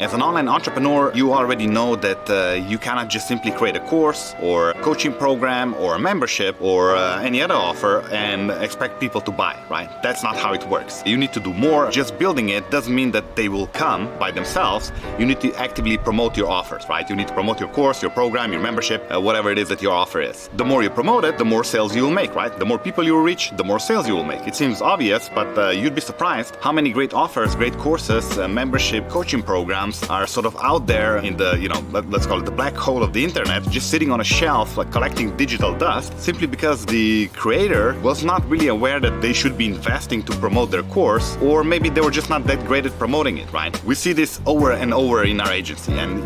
As an online entrepreneur, you already know that you cannot just simply create a course or a coaching program or a membership or any other offer and expect people to buy, right? That's not how it works. You need to do more. Just building it doesn't mean that they will come by themselves. You need to actively promote your offers, right? You need to promote your course, your program, your membership, whatever it is that your offer is. The more you promote it, the more sales you will make, right? The more people you will reach, the more sales you will make. It seems obvious, but you'd be surprised how many great offers, great courses, membership, coaching programs are sort of out there in the, let's call it the black hole of the internet, just sitting on a shelf, like collecting digital dust, simply because the creator was not really aware that they should be investing to promote their course, or maybe they were just not that great at promoting it, right? We see this over and over in our agency, and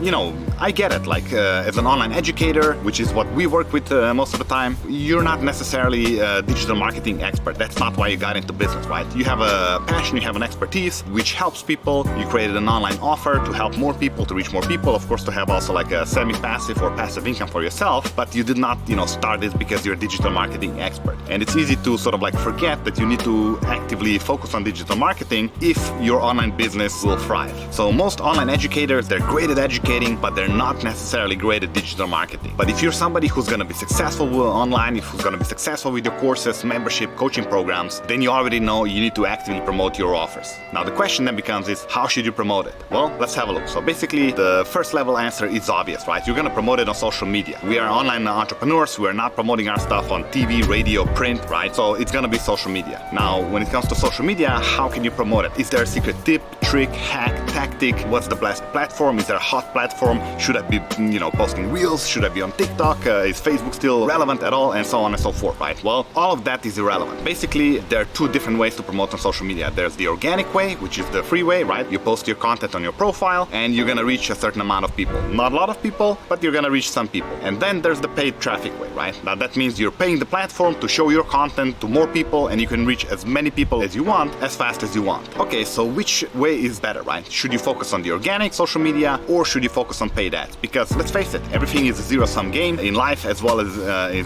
I get it, like as an online educator, which is what we work with most of the time, you're not necessarily a digital marketing expert. That's not why you got into business, right? You have a passion, you have an expertise which helps people. You created an online offer to help more people, to reach more people, of course, to have also like a semi-passive or passive income for yourself, but you did not, start this because you're a digital marketing expert. And it's easy to sort of like forget that you need to actively focus on digital marketing if your online business will thrive. So most online educators, they're great at educating, but they're not necessarily great at digital marketing. But if you're somebody who's going to be successful online, who's going to be successful with your courses, membership, coaching programs, then you already know you need to actively promote your offers. Now the question then becomes is, how should you promote it? Well, let's have a look. So basically the first level answer is obvious, right? You're going to promote it on social media. We are online entrepreneurs. We are not promoting our stuff on TV, radio, print, right? So it's going to be social media. Now, when it comes to social media, how can you promote it? Is there a secret tip, trick, hack, tactic? What's the best platform? Is there a hot platform? Should I be, posting reels? Should I be on TikTok? Is Facebook still relevant at all? And so on and so forth, right? Well, all of that is irrelevant. Basically, there are two different ways to promote on social media. There's the organic way, which is the free way, right? You post your content on your profile and you're going to reach a certain amount of people. Not a lot of people, but you're going to reach some people. And then there's the paid traffic way, right? Now that means you're paying the platform to show your content to more people and you can reach as many people as you want, as fast as you want. Okay, so which way is better, right? Should you focus on the organic social media or should you focus on paid ads? Because let's face it, everything is a zero-sum game in life as well as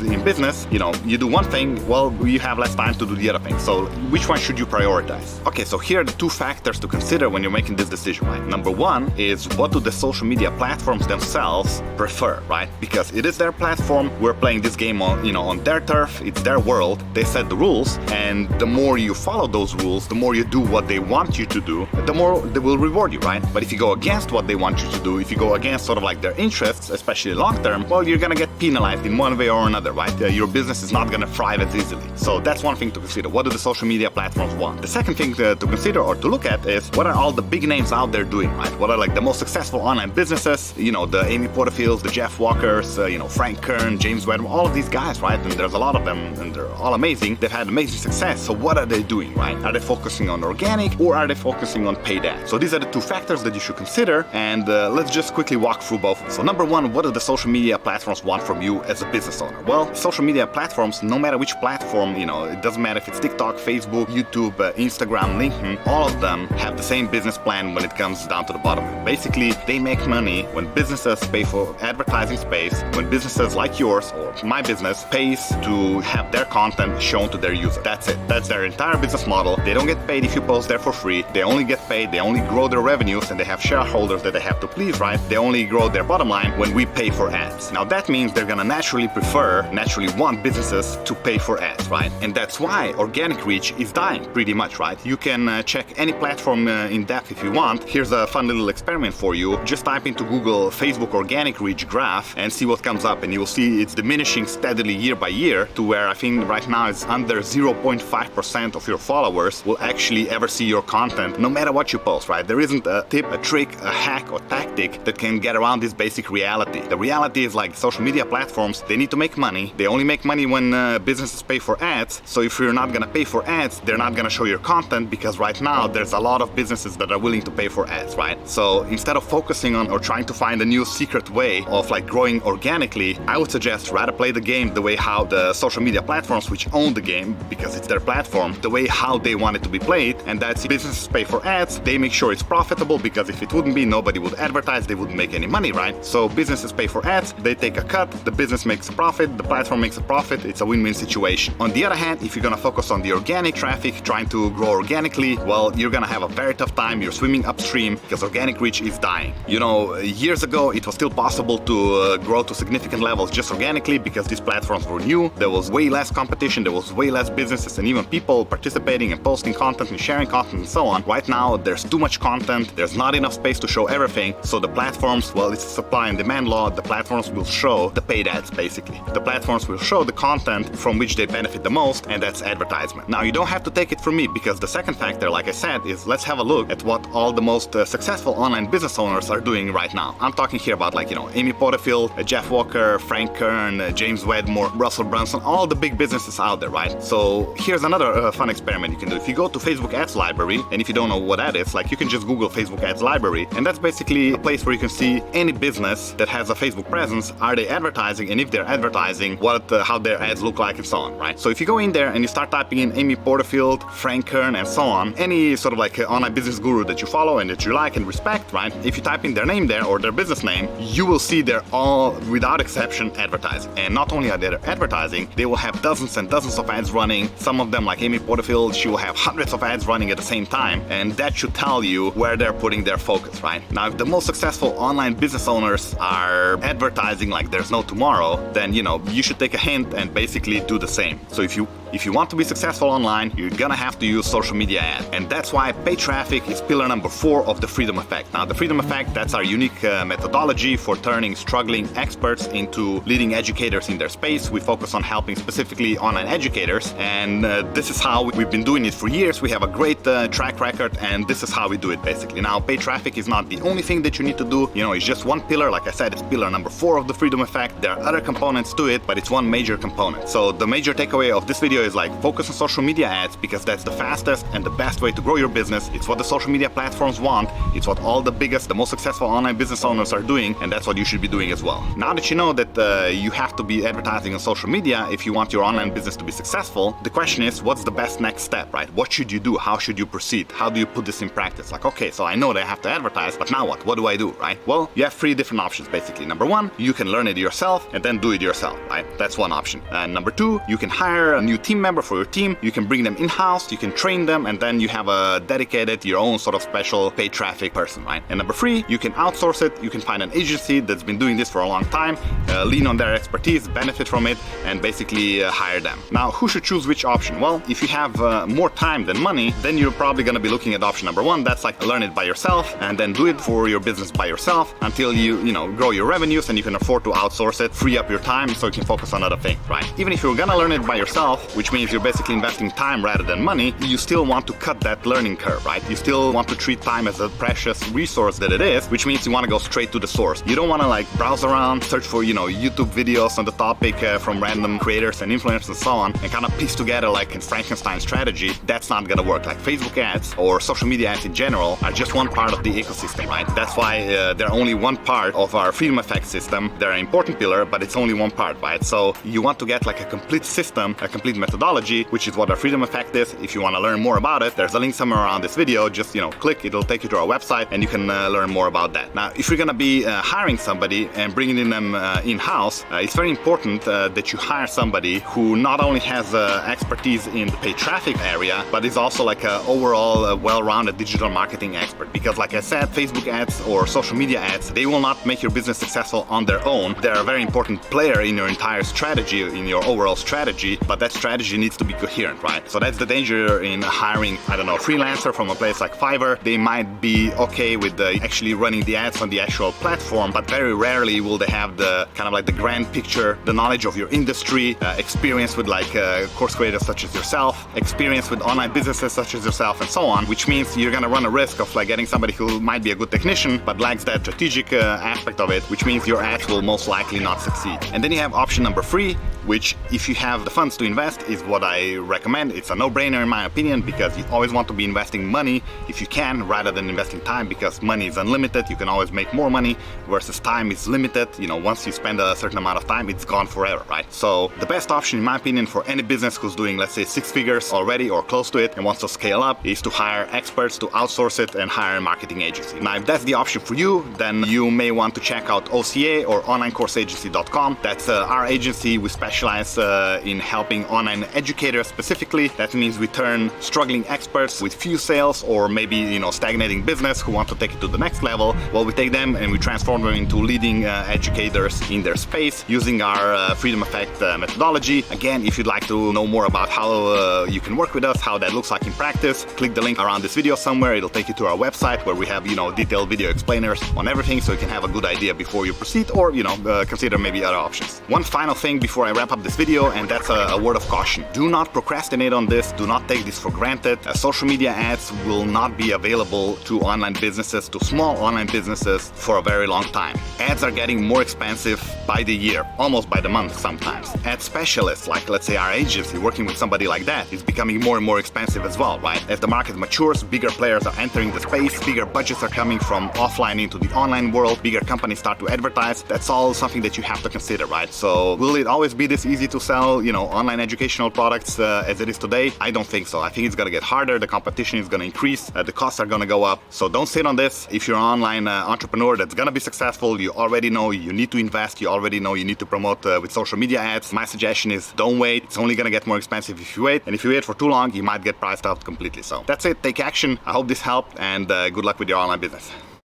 in business. You do one thing, well, you have less time to do the other thing. So which one should you prioritize? Okay, so here are the two factors to consider when you're making this decision, right? Number one is, what do the social media platforms themselves prefer, right? Because it is their platform, we're playing this game on their turf, it's their world, they set the rules, and the more you follow those rules, the more you do what they want you to do, the more they will reward you, right? But if you go against what they want you to do, if you go against sort of like their interests, especially long term, well, you're gonna get penalized in one way or another, right? Your business is not gonna thrive as easily. So that's one thing to consider. What do the social media platforms want? The second thing to consider or to look at is, what are all the big names out there doing, right? What are like the most successful online businesses? The Amy Porterfields, the Jeff Walkers, Frank Kern, James Wedmore, all of these guys, right? And there's a lot of them and they're all amazing. They've had amazing success. So what are they doing, right? Are they focusing on organic or are they focusing on paid ads? So these are the two factors that you should consider, and let's just quickly walk through both. So number one, what do the social media platforms want from you as a business owner? Well, social media platforms, no matter which platform, it doesn't matter if it's TikTok, Facebook, YouTube, Instagram, LinkedIn, all of them have the same business plan when it comes down to the bottom. Basically, they make money when businesses pay for advertising space, when businesses like yours or my business pays to have their content shown to their user. That's it. That's their entire business model. They don't get paid if you post there for free. They only get paid, they only grow their revenues, and they have shareholders that they have to please, right? They only grow their bottom line when we pay for ads. Now that means they're gonna naturally want businesses to pay for ads, right? And that's why organic reach is dying pretty much, right? You can check any platform in depth if you want. Here's a fun little experiment for you. Just type into Google Facebook organic reach graph and see what comes up, and you will see it's diminishing steadily year by year to where I think right now it's under 0.5% of your followers will actually ever see your content no matter what you post, right? There isn't a tip, a trick, a hack or tactic that can get around this basic reality. The reality is, like, social media platforms, they need to make money. They only make money when businesses pay for ads. So if you're not gonna pay for ads, they're not gonna show your content, because right now there's a lot of businesses that are willing to pay for ads, right? So instead of focusing on or trying to find a new secret way of like growing organically, I would suggest rather play the game the way how the social media platforms, which own the game because it's their platform, the way how they want it to be played, and that's businesses pay for ads, they make sure it's profitable, because if it wouldn't be, nobody would advertise, they wouldn't make any money, right? So businesses pay for ads, they take a cut, the business makes a profit, the platform makes a profit, it's a win-win situation. On the other hand, if you're gonna focus on the organic traffic, trying to grow organically, well, you're gonna have a very tough time, you're swimming upstream, because organic reach is dying. You know, years ago, it was still possible to grow to significant levels just organically, because these platforms were new, there was way less competition, there was way less businesses and even people participating and posting content and sharing content and so on. Right now, there's too much content, there's not enough space to show everything, so the platforms, well, it's a supply and demand law, the platforms will show the paid ads, basically. The platforms will show the content from which they benefit the most, and that's advertisement. Now, you don't have to take it from me, because the second factor, like I said, is let's have a look at what all the most successful online business owners are doing right now. I'm talking here about, like, you know, Amy Porterfield, Jeff Walker, Frank Kern, James Wedmore, Russell Brunson, all the big businesses out there, right? So here's another fun experiment you can do. If you go to Facebook Ads Library, and if you don't know what that is, like, you can just Google Facebook Ads Library, and that's basically a place where you can see any business that has a Facebook presence, are they advertising, and if they're advertising, how their ads look like and so on, right? So if you go in there and you start typing in Amy Porterfield, Frank Kern, and so on, any sort of like online business guru that you follow and that you like and respect, right? If you type in their name there or their business name, you will see they're all, without exception, advertising. And not only are they advertising, they will have dozens and dozens of ads running. Some of them, like Amy Porterfield, she will have hundreds of ads running at the same time, and that should tell you where they're putting their focus, right? Now, if the most successful online business owners are advertising like there's no tomorrow, then, you know, you should take a hint and basically do the same. So if you want to be successful online, you're gonna have to use social media ads. And that's why paid traffic is pillar number 4 of the Freedom Effect. Now, the Freedom Effect, that's our unique methodology for turning struggling experts into leading educators in their space. We focus on helping specifically online educators, and this is how we've been doing it for years. We have a great track record, and this is how we do it, basically. Now, paid traffic is not the only thing that you need to do. You know, it's just one pillar. Like I said, it's pillar number 4 of the Freedom Effect. There are other components to it, but it's one major component. So the major takeaway of this video is, like, focus on social media ads, because that's the fastest and the best way to grow your business. It's what the social media platforms want. It's what all the biggest, the most successful online business owners are doing, and that's what you should be doing as well. Now that you know that you have to be advertising on social media if you want your online business to be successful, the question is, what's the best next step, right? What should you do? How should you proceed? How do you put this in practice? Like, okay, so I know that I have to advertise, but now what? What do I do, right? Well, you have 3 different options, basically. Number 1, you can learn it yourself and then do it yourself, right? That's one option. And number 2, you can hire a new team member for your team. You can bring them in-house, you can train them, and then you have a dedicated, your own sort of special paid traffic person, right? And number 3, you can outsource it. You can find an agency that's been doing this for a long time, lean on their expertise, benefit from it, and basically hire them. Now, who should choose which option? Well, if you have more time than money, then you're probably going to be looking at option number 1. That's like learn it by yourself and then do it for your business by yourself until you know, grow your revenues and you can afford to outsource it, free up your time so you can focus on other things, right? Even if you're gonna learn it by yourself, which means you're basically investing time rather than money, you still want to cut that learning curve, right? You still want to treat time as a precious resource that it is, which means you want to go straight to the source. You don't want to like browse around, search for, you know, YouTube videos on the topic from random creators and influencers and so on, and kind of piece together like a Frankenstein strategy. That's not gonna work. Like Facebook ads or social media ads in general are just one part of the ecosystem, right? That's why they're only one part of our Freedom Effect system. They're an important pillar, but it's only one part, right? So you want to get like a complete system, a complete methodology, which is what our Freedom Effect is. If you want to learn more about it, there's a link somewhere around this video. Just, you know, click, it'll take you to our website and you can learn more about that. Now, if you're gonna be hiring somebody and bringing in them in-house, it's very important that you hire somebody who not only has expertise in the paid traffic area, but is also like an overall well-rounded digital marketing expert. Because like I said, Facebook ads or social media ads, they will not make your business successful on their own. They're a very important player in your entire strategy, in your overall strategy, but that strategy needs to be coherent, right? So that's the danger in hiring, I don't know, a freelancer from a place like Fiverr. They might be okay with actually running the ads on the actual platform, but very rarely will they have the kind of like the grand picture, the knowledge of your industry, experience with like course creators such as yourself, experience with online businesses such as yourself, and so on, which means you're gonna run a risk of like getting somebody who might be a good technician, but lacks that strategic aspect of it, which means your ads will most likely not succeed. And then you have option number 3, which if you have the funds to invest is what I recommend. It's a no-brainer in my opinion, because you always want to be investing money if you can, rather than investing time, because money is unlimited. You can always make more money versus time is limited. You know, once you spend a certain amount of time, it's gone forever, right? So the best option in my opinion for any business who's doing, let's say, 6 figures already or close to it and wants to scale up is to hire experts, to outsource it and hire a marketing agency. Now, if that's the option for you, then you may want to check out OCA or onlinecourseagency.com. That's our agency. We specialize in helping online educators specifically. That means we turn struggling experts with few sales or maybe, you know, stagnating business who want to take it to the next level. Well, we take them and we transform them into leading educators in their space using our Freedom Effect methodology. Again, if you'd like to know more about how you can work with us, how that looks like in practice, click the link around this video somewhere. It'll take you to our website where we have, you know, detailed video explainers on everything, so you can have a good idea before you proceed, or, you know, consider maybe other options. One final thing before I wrap up this video, and that's a word of caution. Do not procrastinate on this. Do not take this for granted. Social media ads will not be available to online businesses, to small online businesses, for a very long time. Ads are getting more expensive by the year, almost by the month sometimes. Ad specialists, like let's say our agency, working with somebody like that, is becoming more and more expensive as well, right? As the market matures, bigger players are entering the space, bigger budgets are coming from offline into the online world, bigger companies start to advertise. That's all something that you have to consider, right? So will it always be this easy to sell, you know, online educational products as it is today? I don't think so. I think it's gonna get harder, the competition is gonna increase, the costs are gonna go up. So don't sit on this. If you're an online entrepreneur that's gonna be successful, you already know you need to invest, you already know you need to promote with social media ads. My suggestion is don't wait. It's only gonna get more expensive if you wait, and if you wait for too long, you might get priced out completely. So that's it. Take action. I hope this helped, and good luck with your online business.